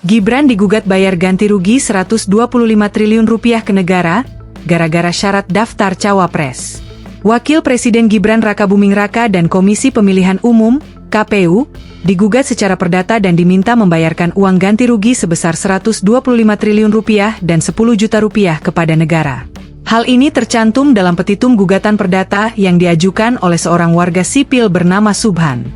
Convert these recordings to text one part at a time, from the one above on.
Gibran digugat bayar ganti rugi 125 triliun rupiah ke negara, gara-gara syarat daftar cawapres. Wakil Presiden Gibran Rakabuming Raka dan Komisi Pemilihan Umum, KPU, digugat secara perdata dan diminta membayarkan uang ganti rugi sebesar 125 triliun rupiah dan 10 juta rupiah kepada negara. Hal ini tercantum dalam petitum gugatan perdata yang diajukan oleh seorang warga sipil bernama Subhan.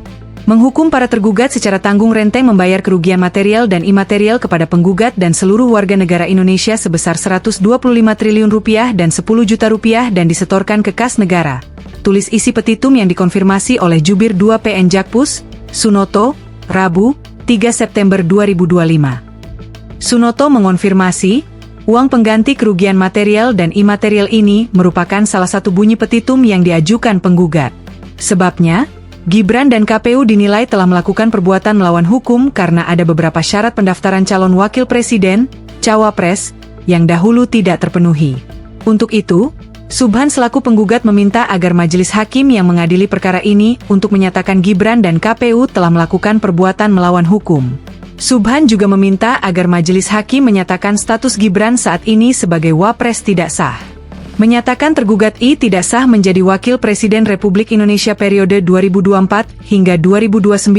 Menghukum para tergugat secara tanggung renteng membayar kerugian material dan imaterial kepada penggugat dan seluruh warga negara Indonesia sebesar 125 triliun rupiah dan 10 juta rupiah dan disetorkan ke kas negara. Tulis isi petitum yang dikonfirmasi oleh Jubir 2 PN Jakpus, Sunoto, Rabu, 3 September 2025. Sunoto mengonfirmasi, uang pengganti kerugian material dan imaterial ini merupakan salah satu bunyi petitum yang diajukan penggugat. Sebabnya, Gibran dan KPU dinilai telah melakukan perbuatan melawan hukum karena ada beberapa syarat pendaftaran calon wakil presiden, cawapres, yang dahulu tidak terpenuhi. Untuk itu, Subhan selaku penggugat meminta agar majelis hakim yang mengadili perkara ini untuk menyatakan Gibran dan KPU telah melakukan perbuatan melawan hukum. Subhan juga meminta agar majelis hakim menyatakan status Gibran saat ini sebagai wapres tidak sah. Menyatakan tergugat I tidak sah menjadi Wakil Presiden Republik Indonesia periode 2024 hingga 2029,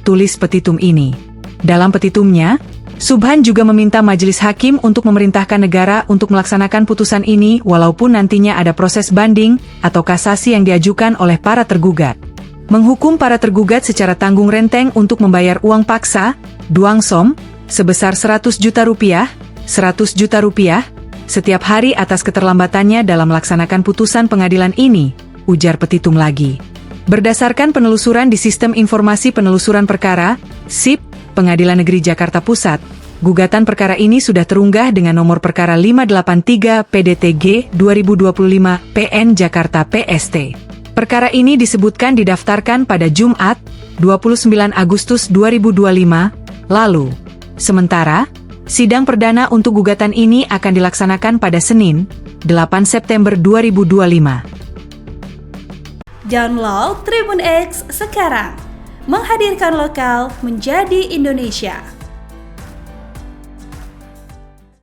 tulis petitum ini. Dalam petitumnya, Subhan juga meminta majelis hakim untuk memerintahkan negara untuk melaksanakan putusan ini walaupun nantinya ada proses banding atau kasasi yang diajukan oleh para tergugat. Menghukum para tergugat secara tanggung renteng untuk membayar uang paksa, duangsom, sebesar 100 juta rupiah, setiap hari atas keterlambatannya dalam melaksanakan putusan pengadilan ini, ujar petitum lagi. Berdasarkan penelusuran di Sistem Informasi Penelusuran Perkara, SIP, Pengadilan Negeri Jakarta Pusat, gugatan perkara ini sudah terunggah dengan nomor perkara 583 PDTG 2025 PN Jakarta PST. Perkara ini disebutkan didaftarkan pada Jumat, 29 Agustus 2025, lalu. Sementara, sidang perdana untuk gugatan ini akan dilaksanakan pada Senin, 8 September 2025. Download Tribun X sekarang, menghadirkan lokal menjadi Indonesia.